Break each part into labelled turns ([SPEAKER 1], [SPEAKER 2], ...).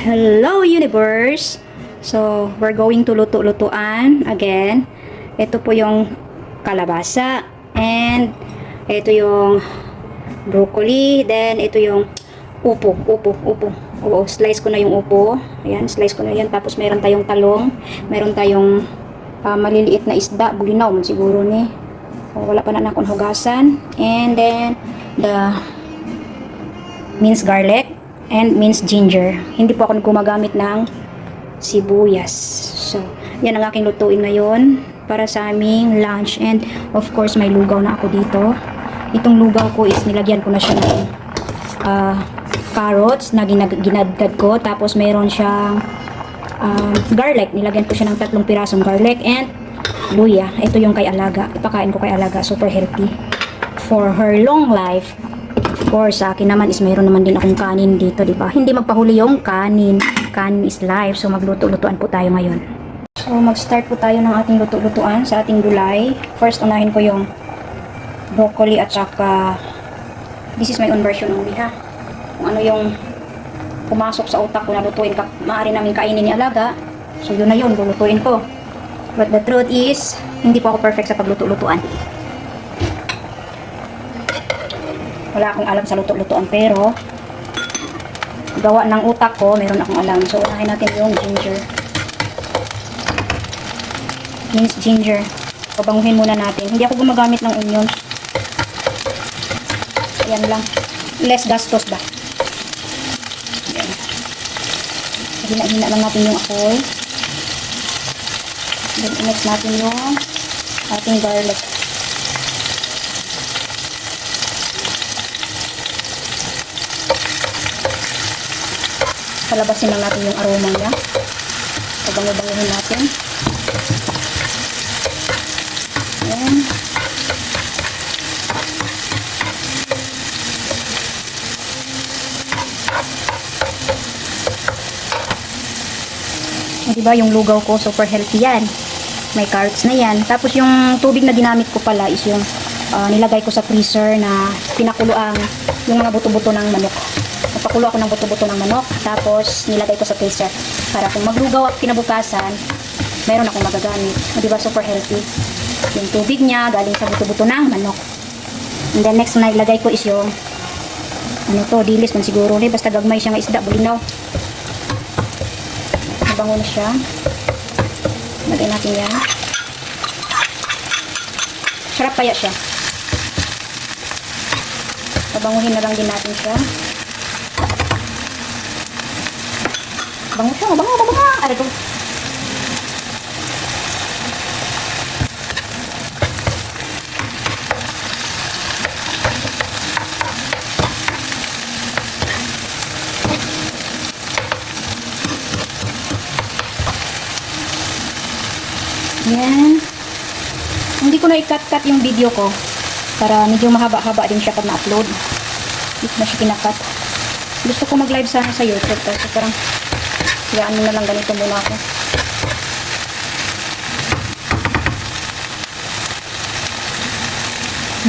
[SPEAKER 1] Hello universe! So, we're going to luto-lutuan again. Ito po yung kalabasa and ito yung broccoli, then ito yung upo. Oo, slice ko na yung upo. Ayan, slice ko na yan. Tapos meron tayong talong, meron tayong maliliit na isda, bulinaw man siguro ni. Wala pa na akong hugasan. And then the minced garlic and minced ginger. Hindi po ako gumagamit ng sibuyas. So, yan ang aking lutuin ngayon para sa aming lunch. And of course, may lugaw na ako dito. Itong lugaw ko is nilagyan ko na siya ng carrots na ginadgad ko. Tapos mayroon siyang garlic. Nilagyan ko siya ng 3 pirasong garlic and luya. Ito yung kay Alaga. Ipakain ko kay Alaga. Super healthy for her long life. Of course, sa akin naman is mayroon naman din akong kanin dito, di ba? Hindi magpahuli yung kanin. Kanin is life. So, magluto-lutuan po tayo ngayon. So, mag-start po tayo ng ating luto-lutuan sa ating gulay. First, unahin ko yung broccoli at saka this is my own version only, ha? Kung ano yung pumasok sa utak ko na lutuin, maaari namin kainin ni Alaga. So, yun na yun, lulutuin ko. But the truth is, hindi po ako perfect sa pagluto-lutuan. Wala akong alam sa luto-lutuan, pero gawa ng utak ko, meron akong alam. So, unahin natin yung ginger. Minced ginger. Pabanguhin muna natin. Hindi ako gumagamit ng onion. Ayan lang. Less gastos ba? Ayan. Hina-hina lang natin yung apoy. Then, i-mix natin yung ating garlic. Palabasin lang natin yung aroma niya. Pabango-banguhin natin. Ayan. Diba yung lugaw ko, super healthy yan. May carrots na yan. Tapos yung tubig na ginamit ko pala is yung nilagay ko sa freezer na pinakulo ang yung mga buto-buto ng manok. Napakulo ako ng buto-buto ng manok, tapos nilagay ko sa freezer para kung maglugaw at kinabukasan, meron akong magagamit. Diba super healthy? Yung tubig niya galing sa buto-buto ng manok. And then next na ilagay ko is yung ano to, dilis man siguro ni, basta gagmay siya ng isda, bulinaw. Mabango na siya. Lagay natin yan. Sarap kaya siya. Pabanguhin na lang din natin siya. Bango siya, bango. Ari ko. Yan. Hindi ko na i-cut-cut yung video ko para medyo mahaba-haba din siya pag na-upload. Hindi ko na siya kinakat. Gusto ko mag-live sana sa YouTube kasi parang hayaan mo na lang ganito muna ako.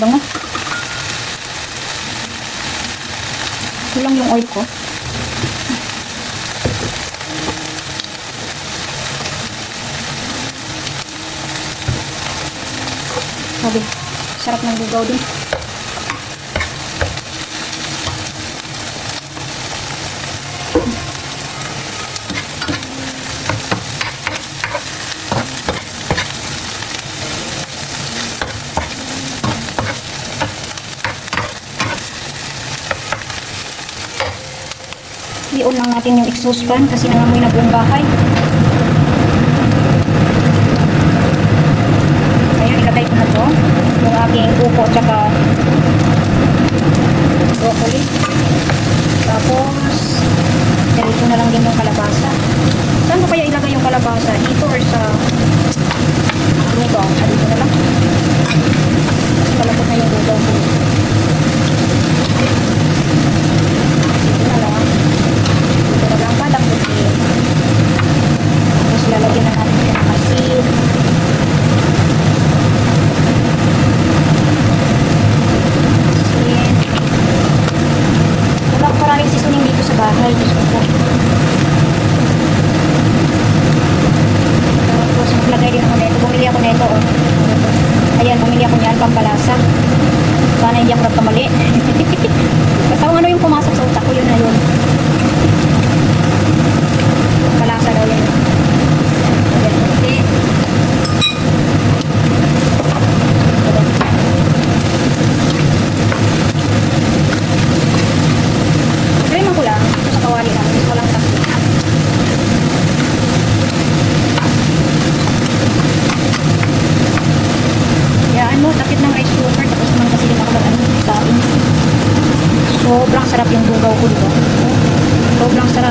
[SPEAKER 1] Bango. Ito lang yung oil ko. Sabi, sarap ng lugaw din. I-on lang natin yung exhaust fan kasi nangamoy na buong bahay. Ayan, ilagay ko na to yung aking upo at saka broccoli. Tapos dito na lang din yung kalabasa. Saan ko kaya ilagay yung kalabasa? Dito or sa lugaw? Dito na lang. Kalabot na yung lugaw ko. Dito na lang. Walang palaputin. Tapos lalagyan na natin siya ng asin. Wala ko maraming seasoning dito sa bahay. Diyos ko po.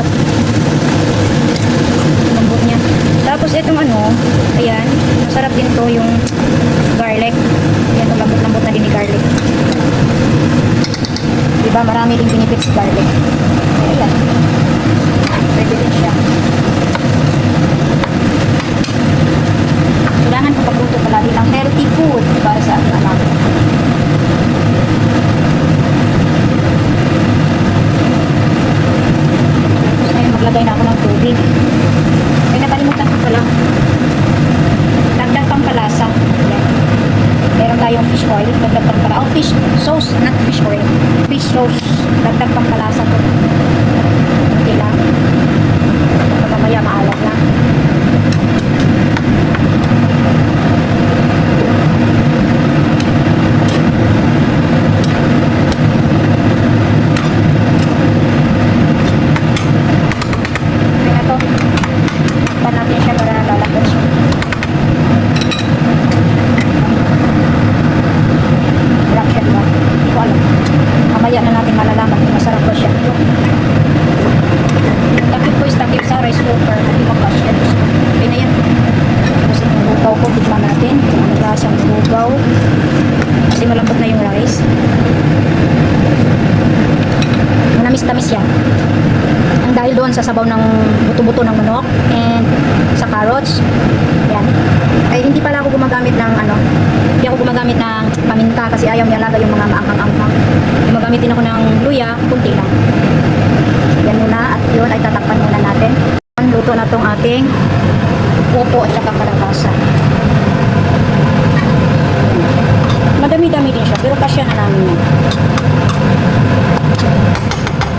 [SPEAKER 1] sarap. Lambot niya. Tapos itong ano, ayan, masarap din to yung garlic. Ayan, lambot-lambot na din ni garlic. Diba, marami din benefits si garlic. Ayan. Pwede din siya. Kailangan ko pagluto palagi ng healthy food para sa ating anak. Tapos ngayon maglagay na ako ng tubig. Ay, nakalimutan ko pala. Dagdag pang palasa. Ayan. Meron tayong fish oil. Dagdag pang palasa. Oh, fish sauce. Not fish oil. Fish sauce. Dagdag pang palasa ko. Okay lang. Mamaya maalat na. Mamaya na natin malalaman kung masarap ba siya. Takip ko is takip sa rice cooker. Hindi magkasya. Okay na yan. Tapos yung lugaw ko, tikman natin. Ang lasang lugaw. Kasi malambot na yung rice. Manamis-tamis yan. Ang dahil doon sa sabaw ng buto-buto ng manok and sa carrots. Yan. Ay hindi pala ako gumagamit ng ano. Hindi ako gumagamit ng paminta kasi ayaw niya laga yung mga maanghang-anghang. Gumagamit din ako ng luya, kunti lang. Yan muna at yun ay tatakpan muna natin. Luto na tong ating upo at saka kalabasa. Madami-dami din siya pero kasya na namin yan.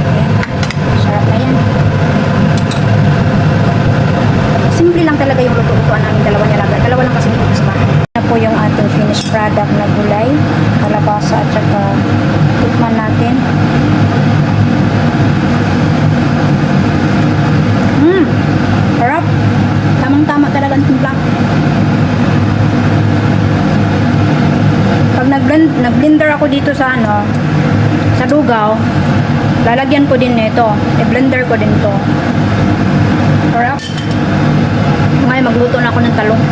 [SPEAKER 1] Ayan. Sarap na yan. Simple lang talaga yung luto-lutuan namin. Dalawa lang kasi dito sa bahay. Na po yung ating finished product na gulay, kalabasa at saka tikman natin. Sarap. Tamang-tama talaga ang timpla. Pag nag-blender ako dito sa ano, sa lugaw, lalagyan ko din nito. I-blender ko din to. Sarap. Ngayon magluto na ako ng talong.